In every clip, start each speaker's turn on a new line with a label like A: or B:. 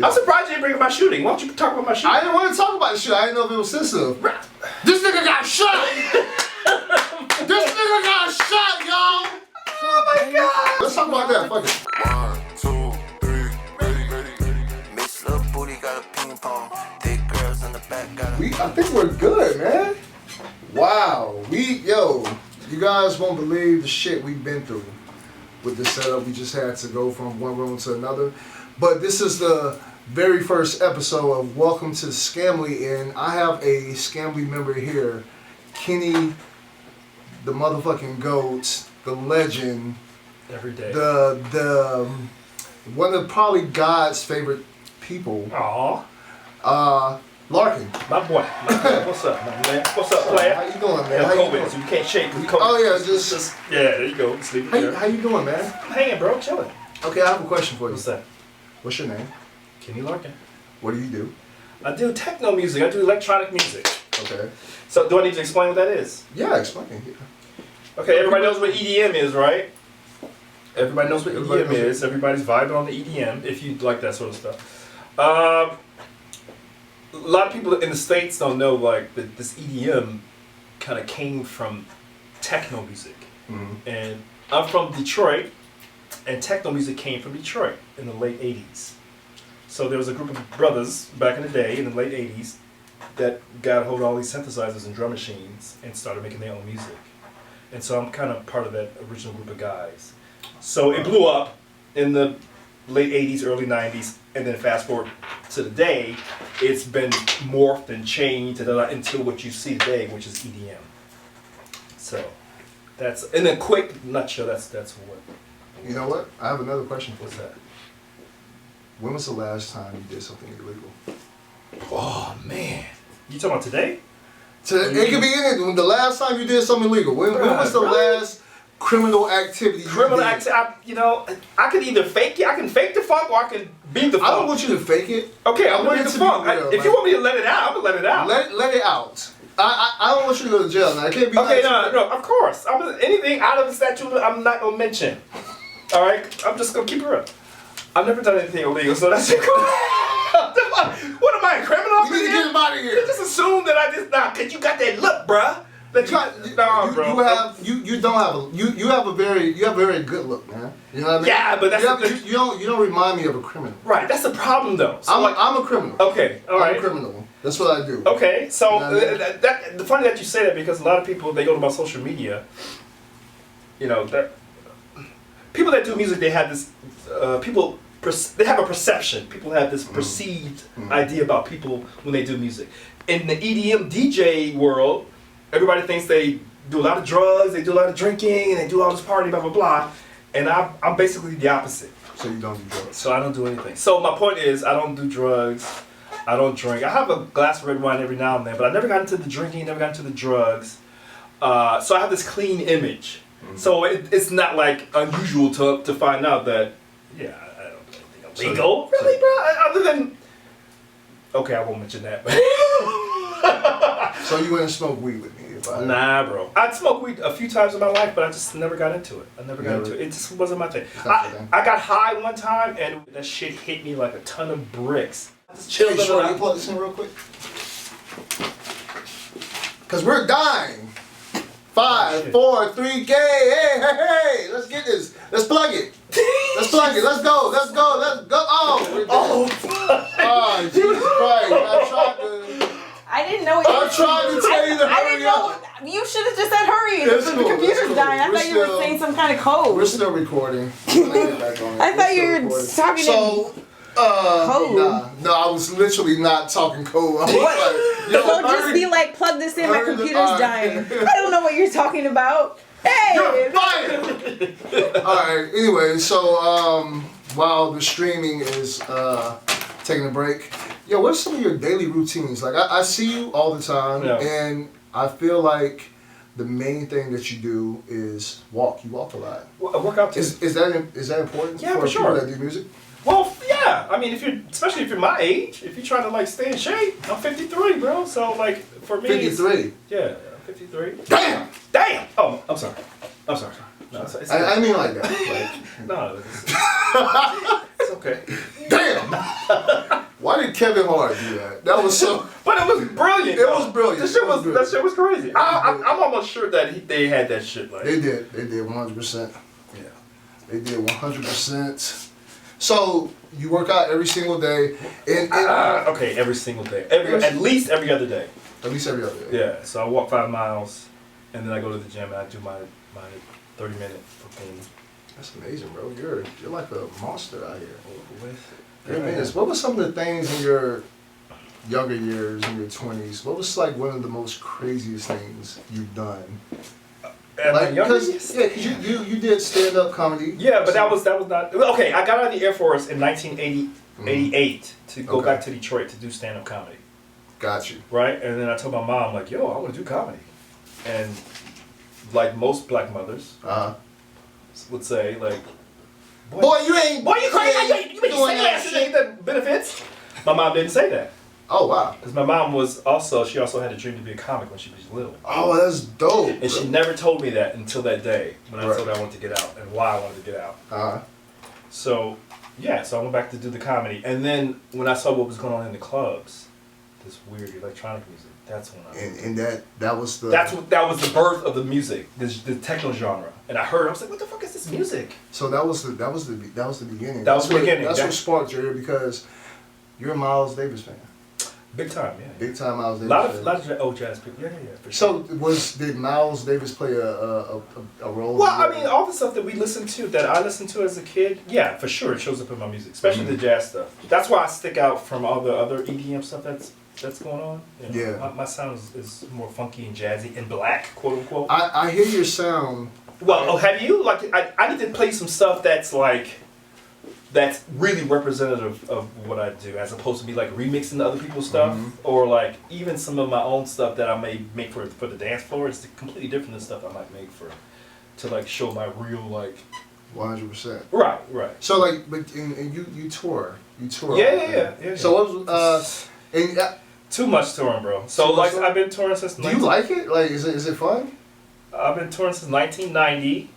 A: I'm surprised you didn't bring up my shooting. Why don't you talk about my shooting?
B: I didn't want to talk about the shit. I didn't know if it was sensitive. This nigga got shot! This nigga got shot, y'all!
A: Oh my god!
B: Let's talk about that. Fuck it.
C: 1, 2, 3, ready. Mix little booty got a ping pong. Thick girls in the back got a
B: I think we're good, man. Wow. You guys won't believe the shit we've been through with this setup. We just had to go from one room to another. But this is the very first episode of Welcome to Scamily, and I have a Scamily member here, Kenny, the motherfucking GOAT, the legend.
A: Every day.
B: The one of probably God's favorite people.
A: Aww.
B: Larkin.
A: My boy. What's up, my man? What's up, player?
B: How you doing, man?
A: How you doing? So you can't shake with COVID.
B: Oh yeah, just
A: yeah. There you go. Sleep there.
B: How you doing, man?
A: I'm hanging, bro. Chilling.
B: Okay, I have a question for you.
A: What's that?
B: What's your name?
A: Kenny Larkin.
B: What do you do?
A: I do techno music. I do electronic music.
B: Okay.
A: So do I need to explain what that is?
B: Yeah, explain. Yeah.
A: Okay, everybody knows what EDM is, right? Everybody knows what EDM is. Everybody's vibing on the EDM, if you like that sort of stuff. A lot of people in the States don't know like that this EDM kind of came from techno music.
B: Mm-hmm.
A: And I'm from Detroit, and techno music came from Detroit in the late 80s. So there was a group of brothers back in the day, in the late 80s, that got a hold of all these synthesizers and drum machines and started making their own music. And so I'm kind of part of that original group of guys. So it blew up in the late 80s, early 90s, and then fast forward to today, it's been morphed and changed into what you see today, which is EDM. So that's, in a quick nutshell, that's what.
B: You know what? I have another question for
A: What's
B: you.
A: that?
B: When was the last time you did something illegal?
A: Oh man, you talking about today?
B: It could be anything. The last time you did something illegal. When was the last criminal activity?
A: Criminal activity. You know, I can either fake it. I can fake the funk, or I can beat the funk.
B: I don't want you to fake it.
A: Okay, I'm
B: I want
A: beat
B: it
A: the
B: to be
A: funk.
B: real,
A: If you want me to let it out, I'm gonna let it out.
B: Let it out. I don't want you to go to jail now. I can't be.
A: Okay,
B: like,
A: no, of course. Anything out of the statute, I'm not gonna mention. All right, I'm just gonna keep it real. I've never done anything illegal, so that's it. What am I, a criminal?
B: You need to get him out of here.
A: You just assume that I just cause you got that look, bruh.
B: You have a very good look, man. You know what I mean?
A: Yeah, but that's
B: you don't remind me of a criminal.
A: Right, that's the problem though. So
B: I'm a criminal.
A: Okay, all right.
B: I'm a criminal. That's what I do.
A: Okay, so
B: You know what I mean?
A: the funny that you say that, because a lot of people, they go to my social media, you know, people that do music, they have this they have a perception. People have this perceived idea about people when they do music. In the EDM DJ world, everybody thinks they do a lot of drugs, they do a lot of drinking, and they do all this party, blah, blah, blah. And I'm basically the opposite.
B: So you don't do drugs?
A: So I don't do anything. So my point is, I don't do drugs, I don't drink. I have a glass of red wine every now and then, but I never got into the drinking, never got into the drugs. So I have this clean image. So it's not like unusual to find out that, yeah, I don't do anything illegal. Really, bro? Other than, okay, I won't mention that.
B: So you wouldn't smoke weed with me?
A: Nah, bro. I'd smoked weed a few times in my life, but I just never got into it. It just wasn't my thing. I got high one time, and that shit hit me like a ton of bricks. Just chilled.
B: Hey, Shorty, you plug this in real quick? Because we're dying. 5, 4, 3, hey, let's get this. Let's plug it. Let's plug it. Let's go. Oh, we're dead. Oh, Jesus Christ.
D: I didn't know.
B: I'm trying to tell you to hurry up.
D: You should have just said hurry.
B: It's
D: The
B: cool,
D: computer's
B: it's cool.
D: dying. I thought you were saying some kind of code.
B: We're still recording.
D: I thought you were talking
B: code. No, I was literally not talking code. I was like,
D: so just be like, plug this in, my computer's dying. I don't know what you're talking about. Hey!
B: You're fired! Alright, anyway, so while the streaming is taking a break, yo, what's some of your daily routines? Like, I see you all the time, and I feel like the main thing that you do is walk. You walk a lot.
A: Well, I work out too.
B: Is that important
A: for
B: people
A: sure.
B: that do music?
A: Well, yeah. I mean, especially if you're my age, if you're trying to like stay in shape, I'm 53, bro. So like for me,
B: 53.
A: Yeah, I'm 53.
B: Damn.
A: Oh, I'm sorry. No, it's
B: I mean like that. Like,
A: no, it's okay.
B: Damn. Kevin Hart do that? That was so.
A: But it was brilliant.
B: It was brilliant.
A: That shit was crazy. I'm almost sure that they had that shit. Like
B: They did 100%.
A: yeah.
B: They did 100%. So you work out every single day, and
A: okay, every single day, at least every other day.
B: At least every other day.
A: Yeah. So I walk 5 miles, and then I go to the gym and I do my 30-minute routine.
B: That's amazing, bro. You're like a monster out here.
A: Yeah.
B: What were some of the things in your younger years, in your 20s? What was like one of the most craziest things you've done? Like, because you did stand-up comedy.
A: Yeah, but that was not okay. I got out of the Air Force in 1988 to go back to Detroit to do stand-up comedy.
B: Got you.
A: Right, and then I told my mom like, "Yo, I want to do comedy," and like most black mothers would say like,
B: "Boy, you ain't.
A: Boy, you crazy? You make single asses ain't the benefits." My mom didn't say that.
B: Oh wow.
A: Because my mom she also had a dream to be a comic when she was little.
B: Oh, that's dope.
A: And she never told me that until that day when I told her I wanted to get out and why I wanted to get out. So, yeah, so I went back to do the comedy. And then when I saw what was going on in the clubs, this weird electronic music, that's when
B: that was the...
A: That was the birth of the music, the techno genre. And I heard, I was like, what the fuck is this music?
B: So that was the beginning.
A: That was the beginning.
B: That's what sparked you, because you're a Miles Davis fan.
A: Big time, yeah.
B: Big time Miles Davis.
A: A lot of old jazz people. Yeah, for sure.
B: So did Miles Davis play a role?
A: Well, I mean, all the stuff that I listened to as a kid, yeah, for sure it shows up in my music, especially the jazz stuff. That's why I stick out from all the other EDM stuff that's going on. You know,
B: yeah.
A: My sound is more funky and jazzy and black, quote unquote.
B: I hear your sound.
A: Well, have you? Like, I need to play some stuff that's really representative of what I do, as opposed to be like remixing other people's stuff, or like even some of my own stuff that I may make for the dance floor. It's completely different than stuff I might make to like show my real like.
B: 100%.
A: Right.
B: So like, but and you tour.
A: Yeah.
B: So what was
A: too much touring, bro. So like I've been touring since.
B: Do you like it? Like, is it fun?
A: I've been touring since 1990.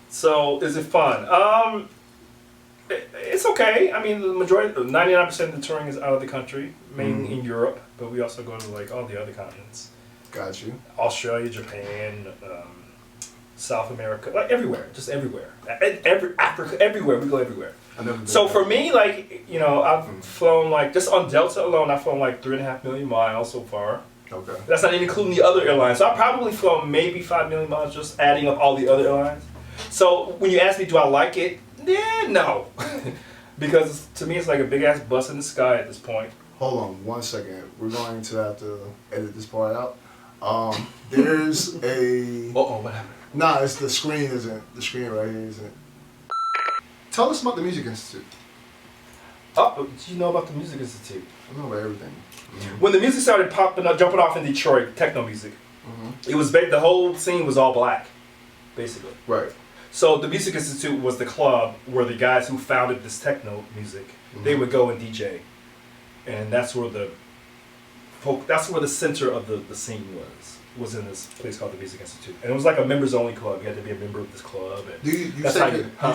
A: So is it fun? It's okay. I mean, the majority, 99% of the touring is out of the country, mainly in Europe, but we also go to like all the other continents.
B: Got you.
A: Australia, Japan, South America, like everywhere, just everywhere. Africa, everywhere. We go everywhere. So for me, like, you know, I've flown like, just on Delta alone, I've flown like 3.5 million miles so far.
B: Okay.
A: That's not even including the other airlines. So I've probably flown maybe 5 million miles, just adding up all the other airlines. So when you ask me, do I like it? Yeah, no. Because to me, it's like a big ass bus in the sky at this point.
B: Hold on 1 second. We're going to have to edit this part out. There's a...
A: what happened?
B: Nah, it's the screen right here isn't. Tell us about the Music Institute.
A: Oh, do you know about the Music Institute?
B: I know about everything.
A: When the music started jumping off in Detroit, techno music, it was the whole scene was all black, basically.
B: Right.
A: So the Music Institute was the club where the guys who founded this techno music, they would go and DJ, and that's where the center of the scene was in this place called the Music Institute, and it was like a members only club. You had to be a member of this club. And
B: do you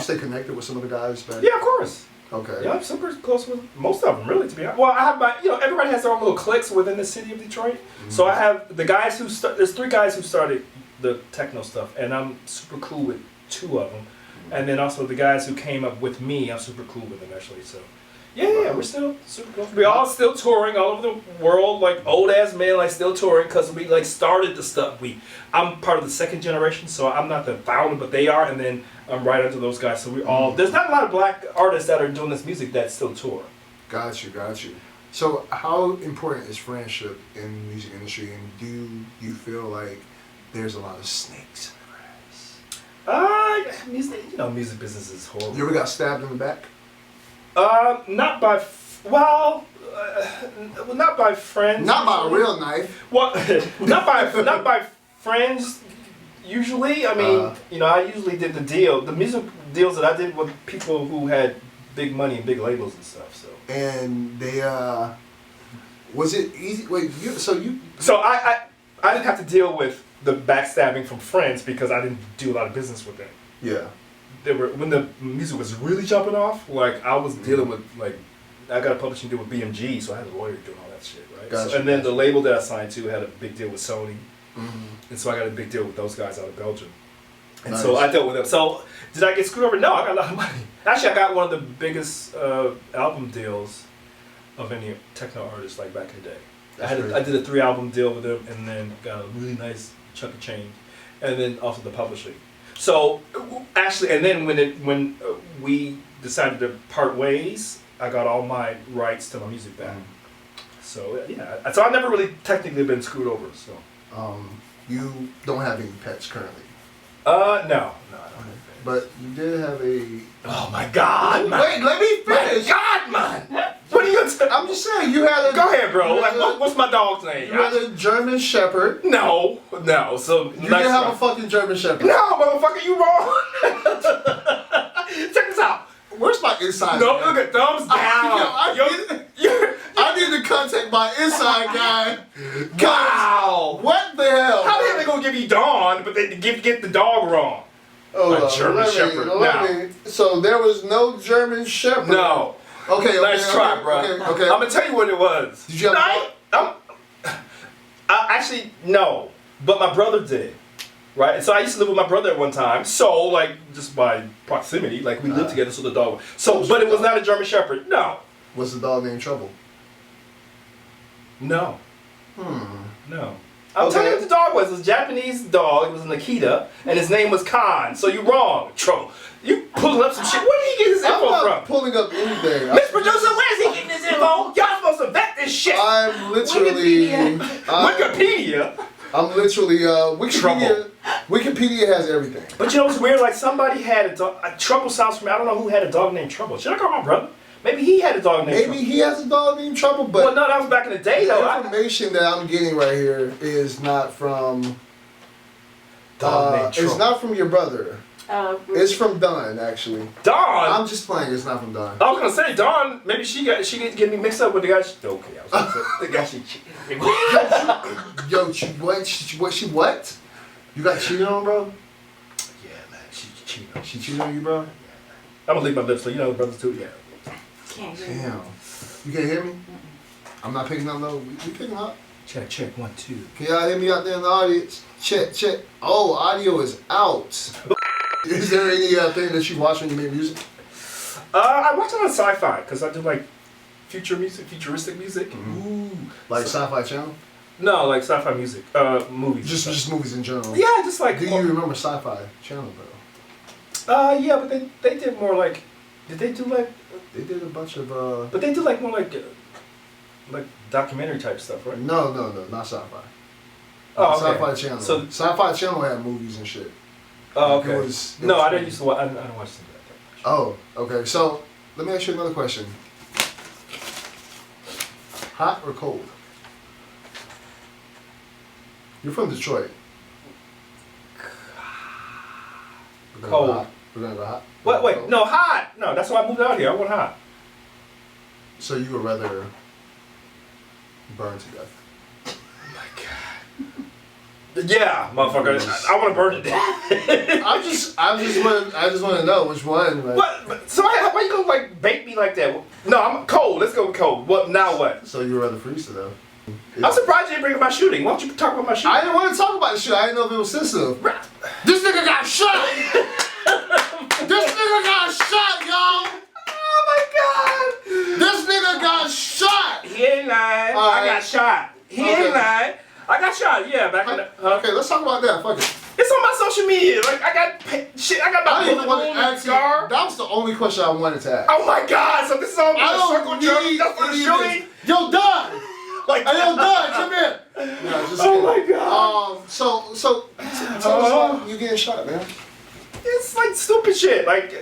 B: stay connected with some of the guys back?
A: Yeah, of course.
B: Okay.
A: Yeah, I'm super close with most of them, really, to be honest. Well, I have everybody has their own little cliques within the city of Detroit. So I have the guys there's 3 guys who started the techno stuff, and I'm super cool with 2 of them. And then also the guys who came up with me, I'm super cool with them, actually. So, yeah, we're still super close. We're all still touring all over the world, like old-ass men, like still touring, because we, like, started the stuff. I'm part of the second generation, so I'm not the founder, but they are, and then I'm right under those guys. So we all, there's not a lot of black artists that are doing this music that still tour.
B: Got you. So how important is friendship in the music industry, and do you feel like there's a lot of snakes in the grass?
A: Music business is horrible.
B: You ever got stabbed in the back?
A: Not by friends.
B: Not by a real knife.
A: Well, not by friends. Usually, I mean, I usually did the music deals that I did with people who had big money and big labels and stuff. So.
B: And they was it easy? Wait,
A: So I didn't have to deal with the backstabbing from friends because I didn't do a lot of business with them.
B: Yeah.
A: When the music was really jumping off, like I was dealing with like I got a publishing deal with BMG, so I had a lawyer doing all that shit, right?
B: Gotcha,
A: So, and then the label that I signed to had a big deal with Sony, and so I got a big deal with those guys out of Belgium. And so I dealt with them. So did I get screwed over? No, I got a lot of money. Actually, I got one of the biggest album deals of any techno artist like back in the day. I did a 3-album deal with them, and then got a really nice chunk of change, and then also the publishing. So actually, and then when we decided to part ways, I got all my rights to my music back. So yeah, so I've never really technically been screwed over. So
B: you don't have any pets currently.
A: No, I don't have anything.
B: But you did have a.
A: Oh my God, man!
B: Wait, let me finish.
A: God, man! What are you?
B: I'm just saying you had a.
A: Go ahead, bro. Like, what's my dog's name?
B: You had a German Shepherd.
A: No. So
B: you didn't have a fucking German Shepherd.
A: No, motherfucker, you wrong. Check this out.
B: Where's my inside?
A: No,
B: guy?
A: look at thumbs down.
B: I need to contact my inside guy.
A: Wow.
B: What the hell?
A: How the hell they gonna give you Dawn, but they get the dog wrong? A German Shepherd.
B: So there was no German Shepherd.
A: No.
B: Okay.
A: Nice try, bro.
B: Okay.
A: I'm gonna tell you what it was.
B: Did you have a dog?
A: Actually, no. But my brother did. Right? And so I used to live with my brother at one time. So, like, just by proximity, like, we lived together, so the dog. So, but it was not a German Shepherd. No.
B: Was the dog named Trouble?
A: No. No. I'll tell you what the dog was. It was a Japanese dog. It was an Akita, and his name was Khan. So you're wrong, Trouble. You pulling up some shit. Where did he get his info
B: I'm not
A: from?
B: pulling up anything.
A: Miss Producer, where's he getting his info? Y'all supposed to vet this shit.
B: I'm literally.
A: Wikipedia.
B: I'm literally Wikipedia. Wikipedia has everything.
A: But you know what's weird? Like somebody had a dog. Trouble sounds familiar. I don't know who had a dog named Trouble. Should I call my brother? Maybe he had a dog named Trouble.
B: Maybe he has a dog named Trouble, but
A: well, no, that was back in the day, though.
B: the information that I'm getting right here is not from.
A: Dog named Trouble.
B: It's not from your brother. It's from Dawn, actually.
A: Dawn.
B: I'm just playing. It's not from Dawn.
A: I was gonna say Dawn. Maybe she get me mixed up with the guy. Okay, I was gonna say the guy she cheated.
B: Yo, what? You got cheated on, bro?
A: Yeah, man, she cheated on.
B: She cheated on you, bro?
A: I'm gonna leave my lips, so you know the brothers too. Yeah.
D: Can't hear you.
B: Damn. You can't hear me? I'm not picking up. No, we picking up.
A: Check 1 2.
B: Can y'all hear me out there in the audience? Check. Oh, audio is out. Is there any thing that you watch when you make music?
A: I watch a lot of sci-fi because I do like futuristic music. Ooh,
B: Like Sci-Fi Channel?
A: No, like sci-fi music, movies.
B: Just movies in general.
A: Yeah, just like.
B: Do you remember Sci-Fi Channel, bro?
A: Yeah, but they did more like. Did they do like?
B: They did a bunch of.
A: But they do like more like documentary type stuff, right?
B: No, not Sci-Fi.
A: Oh, okay.
B: Sci-Fi Channel.
A: So
B: Sci-Fi Channel had movies and shit.
A: Oh, okay.
B: No,
A: I didn't used to watch. I don't watch some of that.
B: Oh, okay. So let me ask you another question. Hot or cold? You're from Detroit.
A: Cold.
B: We're gonna go hot.
A: Wait,
B: Cold?
A: no, hot. No, that's why I moved out here. I want hot.
B: So you would rather burn to death?
A: Yeah, motherfucker. I want to burn to death.
B: I just want to know which one. Like,
A: What? So why you gonna like bait me like that? No, I'm cold. Let's go with cold. What? Now what?
B: So you would rather freeze to death?
A: I'm surprised you didn't bring up my shooting. Why don't you talk about my shooting?
B: I didn't want to talk about the shit. I didn't know if it was sensitive. This nigga got shot. This nigga got shot, y'all.
A: Oh my god!
B: This nigga got shot.
A: He ain't lying. I got shot. He ain't lying. I got shot. Yeah, back in the.
B: Okay, let's talk about that. Fuck it.
A: It's on my social media. Like I got shit. I got my
B: I didn't even want
A: bullet
B: to
A: wound
B: ask
A: scar.
B: you. That was the only question I wanted to ask.
A: Oh my god! So this is all
B: I
A: the circle
B: don't
A: jerk.
B: need
A: That's for the
B: any of this.
A: shooting.
B: Yo, Doug.
A: Like
B: Hey, yo, Doug, come here. No, just
A: Oh
B: kidding.
A: my god!
B: So tell us why you getting shot, man.
A: It's like stupid shit. Like.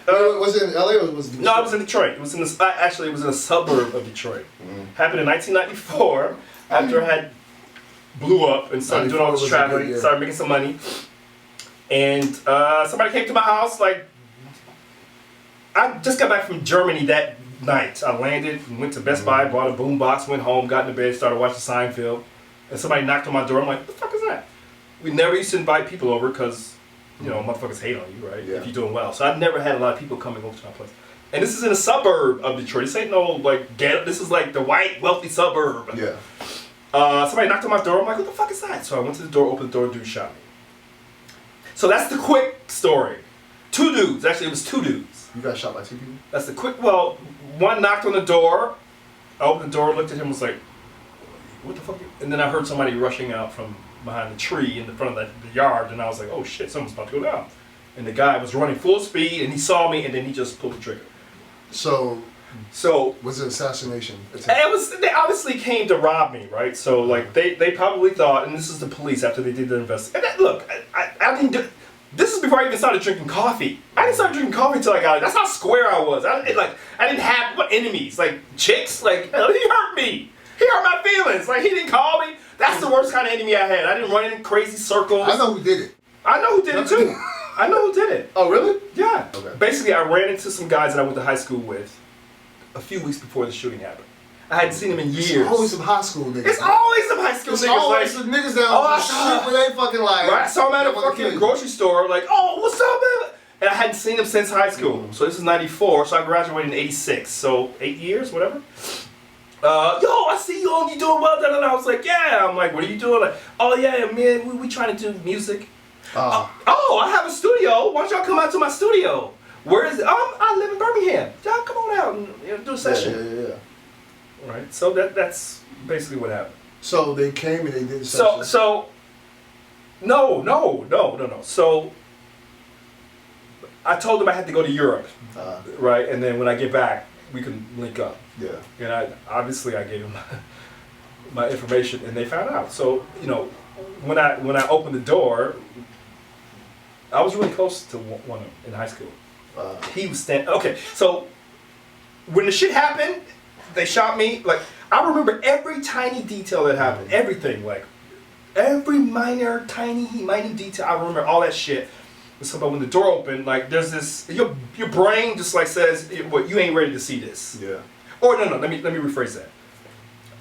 B: Was it in LA or was it?
A: No, I was in Detroit. It was in the actually it was in a suburb of Detroit. Happened in 1994 after I had blew up and started doing all this
B: 94 was a good
A: traveling,
B: year.
A: started making some money. And somebody came to my house like I just got back from Germany that night. I landed, went to Best Buy, bought a boom box, went home, got into bed, started watching Seinfeld. And somebody knocked on my door. I'm like, what the fuck is that? We never used to invite people over because, you know, motherfuckers hate on you, right?
B: Yeah.
A: If you're doing well. So I've never had a lot of people coming over to my place. And this is in a suburb of Detroit. This ain't no like ghetto. This is like the white, wealthy suburb.
B: Yeah.
A: Somebody knocked on my door. I'm like, what the fuck is that? So I went to the door, opened the door, dude shot me. So that's the quick story. 2 dudes. Actually, it was 2 dudes.
B: You got shot by 2 people?
A: That's the quick. Well, one knocked on the door. I opened the door, looked at him, was like, what the fuck? And then I heard somebody rushing out from behind the tree in the front of the yard, and I was like, oh shit, someone's about to go down. And the guy was running full speed, and he saw me, and then he just pulled the trigger.
B: So was it assassination attempt?
A: They obviously came to rob me, right? So like they probably thought, and this is the police after they did their investigation. Look, I didn't do. This is before I even started drinking coffee. I didn't start drinking coffee until I got it. That's how square I was. I didn't have enemies, like chicks. Like he hurt me. He hurt my feelings. Like he didn't call me. That's the worst kind of enemy I had. I didn't run in crazy circles.
B: I know who did it.
A: I know who did it too. I know who did it.
B: Oh really?
A: Yeah.
B: Okay.
A: Basically, I ran into some guys that I went to high school with a few weeks before the shooting happened. I hadn't seen them in years.
B: It's always some high school niggas.
A: It's always some high school
B: it's
A: niggas.
B: always
A: like,
B: some niggas down on the street where they fucking like.
A: Right, I saw them at a fucking grocery store, like, oh, what's up, man? And I hadn't seen them since high school. Mm-hmm. So this is 94, so I graduated in 86. So 8 years, whatever. Yo, I see you on, you doing well, and I was like, yeah. I'm like, what are you doing? Like, oh yeah, man, we trying to do music. Oh, I have a studio. Why don't y'all come out to my studio? Where is it? I live in Birmingham. Y'all come on out and do a session.
B: Yeah.
A: Right. So that's basically what happened.
B: So they came and they did a session.
A: No. So I told them I had to go to Europe, right? And then when I get back, we can link up.
B: Yeah.
A: And I gave them my information, and they found out. So when I opened the door, I was really close to one in high school. He was standing. Okay, so when the shit happened, they shot me. Like I remember every tiny detail that happened. Everything, like every minute detail. I remember all that shit. So about when the door opened, like there's this. Your brain just like says, "What you ain't ready to see this."
B: Yeah.
A: Or no. Let me rephrase that.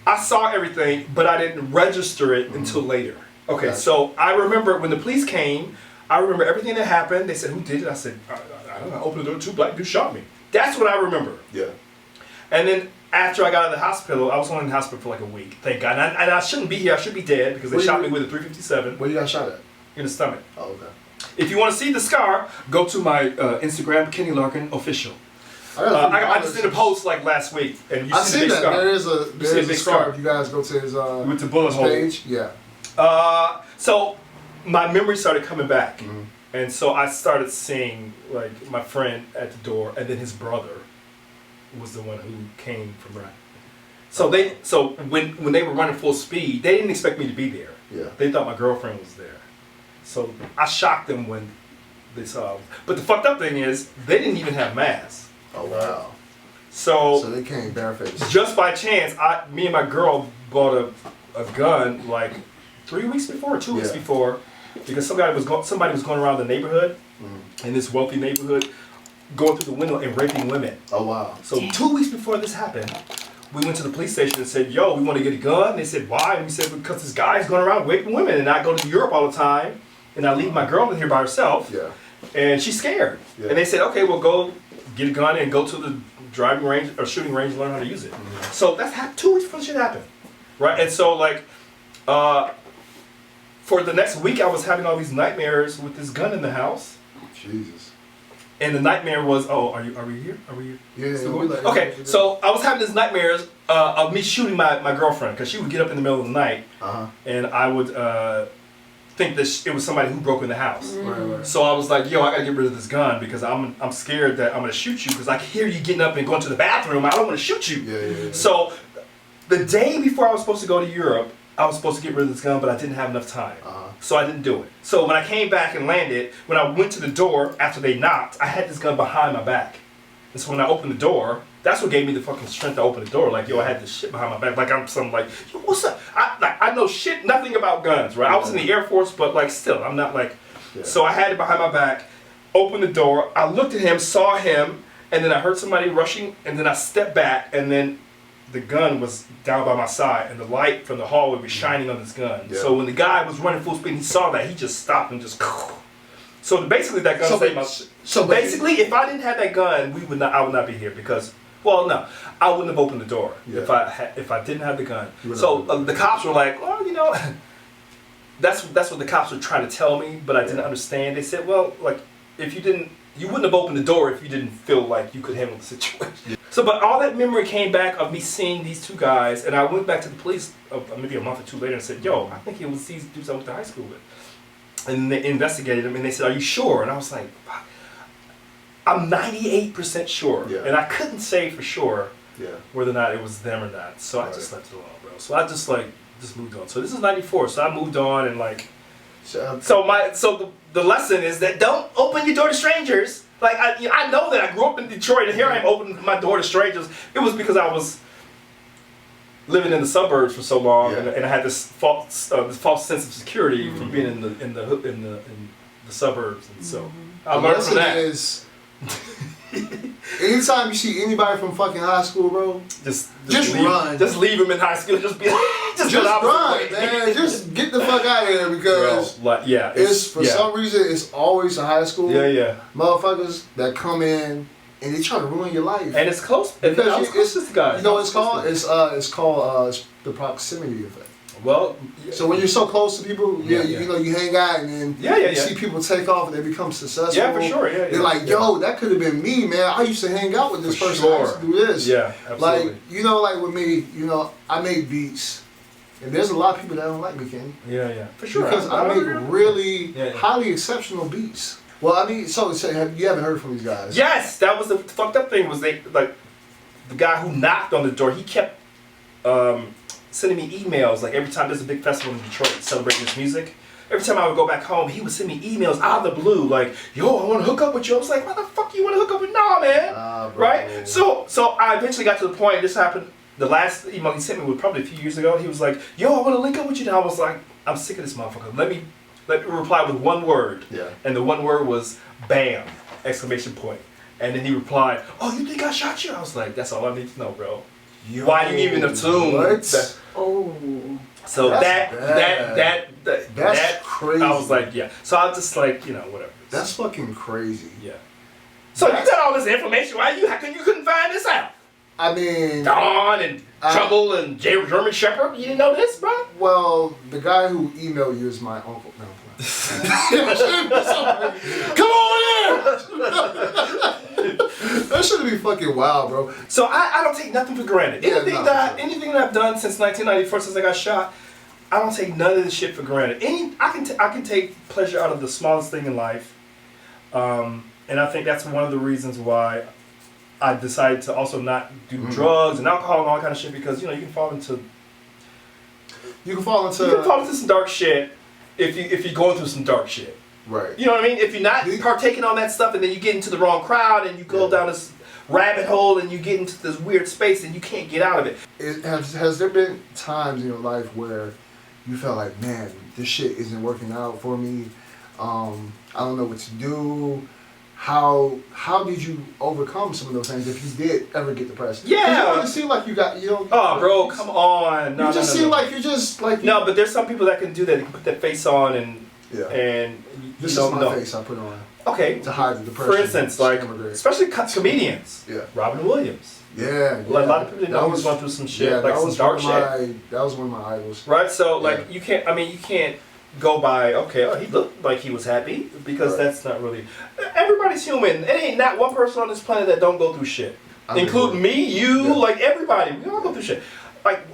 A: I saw everything, but I didn't register it until later. Okay, gotcha. So I remember when the police came. I remember everything that happened. They said, "Who did it?" I said, "I don't know." I opened the door. 2 black dudes shot me. That's what I remember.
B: Yeah.
A: And then after I got out of the hospital, I was only in the hospital for like a week. Thank God. And I shouldn't be here. I should be dead because they shot me with a .357.
B: Where you got shot at?
A: In the stomach.
B: Oh, okay.
A: If you want to see the scar, go to my Instagram, Kenny Larkin Official. I just did a post like last week, and you see the big scar.
B: There is a scar. If you guys go to his
A: with the bullet
B: page, yeah.
A: So my memory started coming back, and so I started seeing like my friend at the door, and then his brother was the one who came from right. So when they were running full speed, they didn't expect me to be there.
B: Yeah.
A: They thought my girlfriend was there. So I shocked them when they saw. But the fucked up thing is they didn't even have masks.
B: Oh wow.
A: So
B: they came barefaced.
A: Just by chance, me and my girl bought a gun like 3 weeks before, 2 weeks before, because somebody was going around the neighborhood in this wealthy neighborhood, going through the window and raping women.
B: Oh wow.
A: So 2 weeks before this happened, we went to the police station and said, "Yo, we want to get a gun." They said, "Why?" And we said, "Because this guy's going around raping women, and I go to Europe all the time, and I leave my girl in here by herself, and she's scared." Yeah. And they said, "Okay, well, go get a gun and go to the driving range or shooting range and learn how to use it." So that's 2 weeks before the shit happened, right? And so like, for the next week, I was having all these nightmares with this gun in the house.
B: Jesus.
A: And the nightmare was, are we here? Are we here?
B: Yeah.
A: Okay, so I was having these nightmares of me shooting my girlfriend, because she would get up in the middle of the night, and I would think that it was somebody who broke in the house.
B: Right.
A: So I was like, yo, I gotta get rid of this gun, because I'm scared that I'm gonna shoot you, because I hear you getting up and going to the bathroom. I don't want to shoot you.
B: Yeah.
A: So the day before I was supposed to go to Europe, I was supposed to get rid of this gun, but I didn't have enough time. So I didn't do it. So when I came back and landed, when I went to the door after they knocked, I had this gun behind my back. And so when I opened the door, that's what gave me the fucking strength to open the door. Like, yo, I had this shit behind my back. Like, I'm something like, yo, what's up? I know nothing about guns, right? I was in the Air Force, but like still, I'm not like, so I had it behind my back, opened the door, I looked at him, saw him, and then I heard somebody rushing, and then I stepped back, and then the gun was down by my side, and the light from the hallway was shining on this gun. Yeah. So when the guy was running full speed, he saw that, he just stopped and just, So basically, that gun saved my.
B: So
A: basically, if I didn't have that gun, I would not be here because. Well, no, I wouldn't have opened the door if I didn't have the gun. So the cops were like, well, you know, that's what the cops were trying to tell me, but I didn't understand. They said, well, like if you wouldn't have opened the door if you didn't feel like you could handle the situation. Yeah. So, but all that memory came back of me seeing these two guys, and I went back to the police maybe a month or two later and said, yo, I think it was these dudes I went to high school with. And they investigated them, and they said, are you sure? And I was like, I'm 98% sure. Yeah. And I couldn't say for sure whether or not it was them or not. So I just left it alone, bro. So I just moved on. So this is 94, so I moved on and like, so the lesson is that don't open your door to strangers. Like I know that I grew up in Detroit and here I am opening my door to strangers. It was because I was living in the suburbs for so long and I had this false sense of security from being in the suburbs, and so I learned from that.
B: Anytime you see anybody from fucking high school, bro, just run.
A: Just leave them in high school. Just
B: run, man. Just get the fuck out of here because it's for some reason it's always a high school. Motherfuckers that come in and they try to ruin your life.
A: And it's close because it's this guy.
B: You know what it's called? It's called the proximity effect.
A: Well,
B: so when you're so close to people, you know, you hang out and then you see people take off and they become successful.
A: Yeah, for sure.
B: They're like, yo, that could have been me, man. I used to hang out with this person. I used to do this.
A: Yeah, absolutely.
B: Like, you know, like with me, you know, I make beats. And there's a lot of people that don't like me, Kenny.
A: Yeah, for sure.
B: Because I make really highly exceptional beats. Well, I mean, so you haven't heard from these guys?
A: Yes, that was the fucked up thing. Was they like the guy who knocked on the door? He kept sending me emails like every time there's a big festival in Detroit celebrating his music. Every time I would go back home, he would send me emails out of the blue like, "Yo, I want to hook up with you." I was like, "What the fuck you want to hook up with?" Nah, man. Right? So I eventually got to the point. This happened. The last email he sent me was probably a few years ago. He was like, "Yo, I want to link up with you." And I was like, "I'm sick of this motherfucker. Let me reply with one word." Yeah. And the one word was "bam!" exclamation point. And then he replied, "Oh, you think I shot you?" I was like, "That's all I need to know, bro. Yo, why do you even assume that?" So that's
B: crazy.
A: I was like, yeah. So I was just like, you know, whatever.
B: That's fucking crazy.
A: Yeah. So you got all this information. How come you couldn't find this out?
B: I mean,
A: Dawn and Trouble and German Shepherd. You didn't know this, bro?
B: Well, the guy who emailed you is my uncle. No. Come on in! That should be fucking wild, bro.
A: So I don't take nothing for granted. Anything that I've done since 1994, since I got shot, I don't take none of this shit for granted. I can take pleasure out of the smallest thing in life, and I think that's one of the reasons why I decided to also not do drugs and alcohol and all that kind of shit, because you know you can fall into some dark shit if you're going through some dark shit.
B: Right.
A: You know what I mean? If you're not partaking on that stuff and then you get into the wrong crowd and you go down this rabbit hole and you get into this weird space and you can't get out of it.
B: Has there been times in your life where you felt like, man, this shit isn't working out for me? I don't know what to do. How did you overcome some of those things if you did ever get depressed?
A: Yeah.
B: You seem like you don't.
A: Oh, bro, come on.
B: No, you just seem like you're just like.
A: No, but there's some people that can do that. They can put that face on and
B: this is my face I put on.
A: Okay.
B: To hide the depression.
A: For instance, like especially comedians.
B: Yeah.
A: Robin Williams.
B: Yeah.
A: A lot of people didn't know he was going through some shit, like some dark shit.
B: That was one of my idols.
A: Right. So like you can't go by, he looked like he was happy, because that's not really. Everybody's human. It ain't not one person on this planet that don't go through shit, including me, you, like everybody. We all go through shit. Like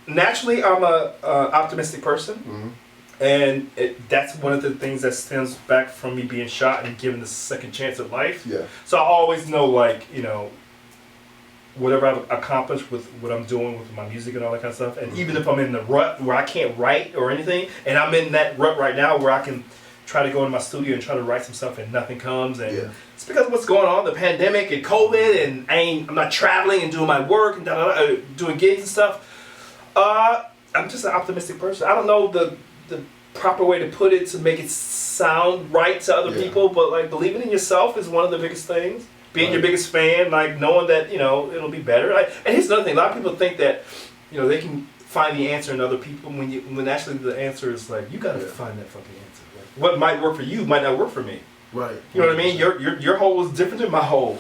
A: naturally, I'm a optimistic person, and that's one of the things that stems back from me being shot and given the second chance at life. Yeah. So I always know, like, you know, whatever I've accomplished with what I'm doing with my music and all that kind of stuff, and even if I'm in the rut where I can't write or anything, and I'm in that rut right now where I can try to go in my studio and try to write some stuff and nothing comes, and it's because of what's going on, the pandemic and COVID, and I'm not traveling and doing my work and doing gigs and stuff. I'm just an optimistic person. I don't know the proper way to put it to make it sound right to other people, but like believing in yourself is one of the biggest things. Being your biggest fan, like knowing that, you know, it'll be better. Like, and here's another thing: a lot of people think that, you know, they can find the answer in other people when actually the answer is like you gotta find that fucking answer. Like what might work for you might not work for me.
B: Right.
A: You know what I mean? Your hole was different than my hole.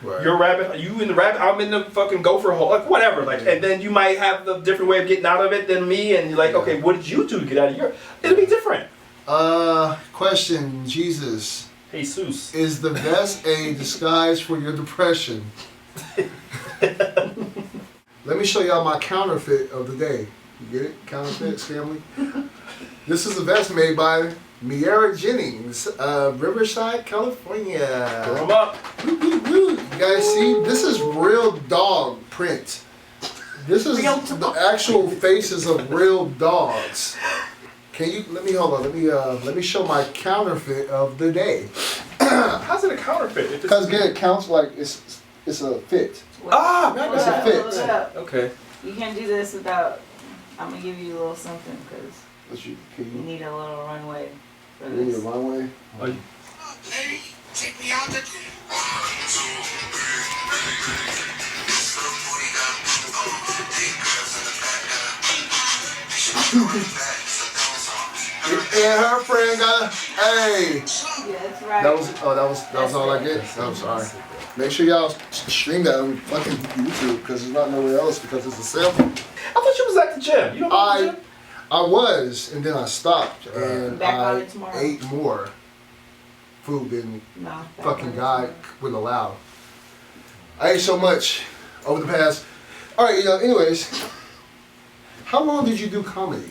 B: Right.
A: Your rabbit, you in the rabbit, I'm in the fucking gopher hole, like whatever. Like, and then you might have a different way of getting out of it than me, and you're like, okay, what did you do to get out of your? It'll be different.
B: Question, Jesus.
A: Jesus.
B: Is the vest a disguise for your depression? Let me show y'all my counterfeit of the day. You get it? Counterfeit, Scamily? This is a vest made by Miaira Jennings, Riverside, California.
A: Throw 'em up.
B: Woo, woo, woo. You guys see? This is real dog print. This is the actual faces of real dogs. Can you let me hold on? Let me show my counterfeit of the day.
A: How's it a counterfeit?
B: Because again, it counts like it's a fit.
A: Ah,
B: It's a fit.
A: okay.
D: You can't do this without. I'm gonna give you a little something because you
B: Can
D: need a little runway for
B: you need a
D: this.
B: runway?
A: Oh, you-
C: Lady, take me out the. 1, 2, 3.
B: And her friend got hey.
D: Yeah, that's right.
B: That was all I get. I'm sorry. Make sure y'all stream that on fucking YouTube because it's not nowhere else because it's a sample.
A: I thought you was at the gym. You don't go to the gym?
B: I was and then I stopped and
D: Back on
B: I
D: it tomorrow.
B: ate more food than
D: No, back
B: fucking
D: on it
B: God
D: tomorrow.
B: would allow. I ate so much over the past. All right, anyways, how long did you do comedy?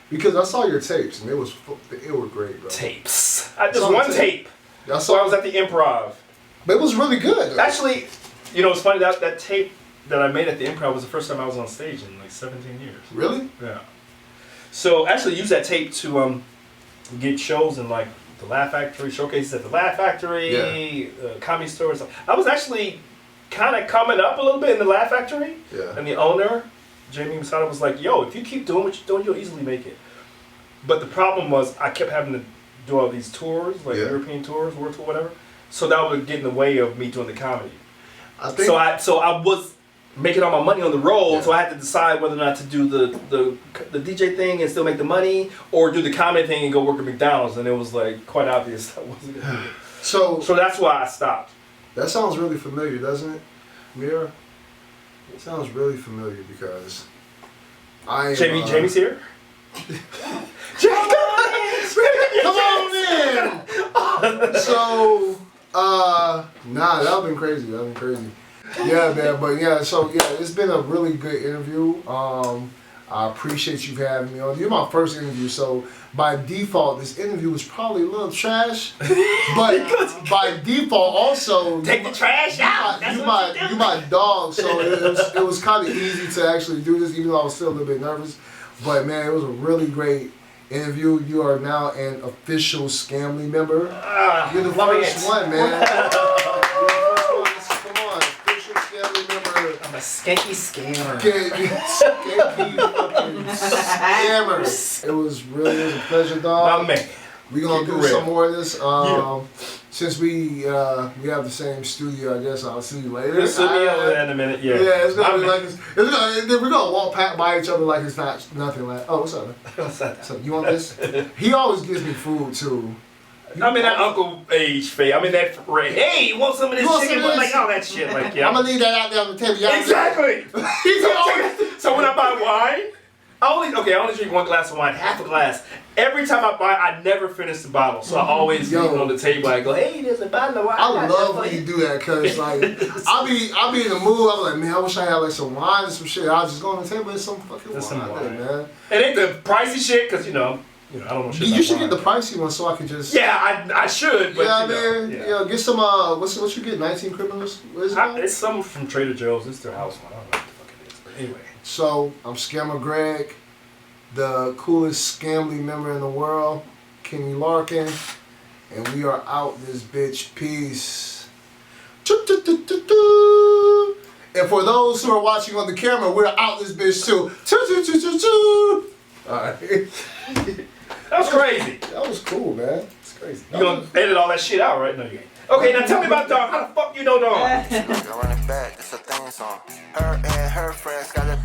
B: Because I saw your tapes and it were great, bro.
A: Tapes. Just
B: Saw
A: one
B: the
A: tape.
B: I
A: So I
B: saw,
A: was at the Improv.
B: but it was really good. Though.
A: Actually, it's funny that tape that I made at the Improv was the first time I was on stage in like 17 years.
B: Really?
A: Yeah. So actually use that tape to get shows in like the Laugh Factory, showcases at the Laugh Factory, comedy stores. I was actually kind of coming up a little bit in the Laugh Factory.
B: Yeah.
A: And the owner, Jamie Masada, was like, yo, if you keep doing what you're doing, you'll easily make it. But the problem was I kept having to do all these tours, like European tours, world tour, whatever. So that would get in the way of me doing the comedy.
B: I think.
A: So I was making all my money on the road, so I had to decide whether or not to do the DJ thing and still make the money, or do the comedy thing and go work at McDonald's. And it was like quite obvious that wasn't gonna do it.
B: So
A: that's why I stopped.
B: that sounds really familiar, doesn't it, Mira? It sounds really familiar because I am,
A: Jamie's here.
B: Come on in. So that would've been crazy. Yeah, man. But it's been a really good interview. I appreciate you having me on. You're my first interview, so by default, this interview was probably a little trash. But by default, also
A: Take the trash out.
B: you my dog, so it was kind of easy to actually do this, even though I was still a little bit nervous. But man, it was a really great interview. You are now an official Scamily member. You're the first one, man. You're the first one. Come on, official Scamily member.
A: I'm a skanky scammer.
B: Skanky fucking scammers. It was a pleasure, dog.
A: My man.
B: We're gonna do
A: Keep it
B: some
A: real.
B: more of this. Since we have the same studio, I guess I'll see you later.
A: This will be over there in a minute. Yeah.
B: Yeah, it's gonna be like this. We're gonna walk by each other like it's not nothing. Like, oh, what's up, man?
A: What's that?
B: So you want this? He always gives me food too.
A: I'm in that Uncle Age phase. I'm in that hey, you want some of this
B: You want
A: chicken?
B: some of
A: Like
B: this?
A: all that shit. Like yeah.
B: I'm gonna leave that out there on the table. Y'all
A: Exactly.
B: He's always.
A: So when I buy wine, I only drink one glass of wine, half a glass. Every time I buy, I never finish the bottle. So I always leave it on the table. I go, hey, there's a bottle of wine.
B: I love when you do that, cause like I'll be in the mood. I'm like, man, I wish I had like some wine and some shit. I'll just go on the table and some fucking
A: There's
B: wine,
A: some wine.
B: man.
A: It ain't the pricey shit, cause I don't know shit.
B: You
A: about
B: should
A: wine.
B: get the pricey one so I can just.
A: Yeah, I should. But
B: Yeah,
A: you know,
B: man.
A: yeah.
B: Get some. What you get? 19 criminals. What is it? called?
A: It's some from Trader Joe's. It's their house one. I don't know what the fuck it is. But anyway.
B: So I'm Scammer Greg, the coolest Scamily member in the world, Kenny Larkin, and we are out this bitch. Peace. And for those who are watching on the camera, we're out this bitch too. Alright.
A: That was crazy.
B: That was cool, man. It's crazy.
A: You gonna edit all that shit out, right? No, you ain't. Okay, now tell me about dog. How the fuck you know dog?
C: I run it back, it's a theme song. Her and her friends got a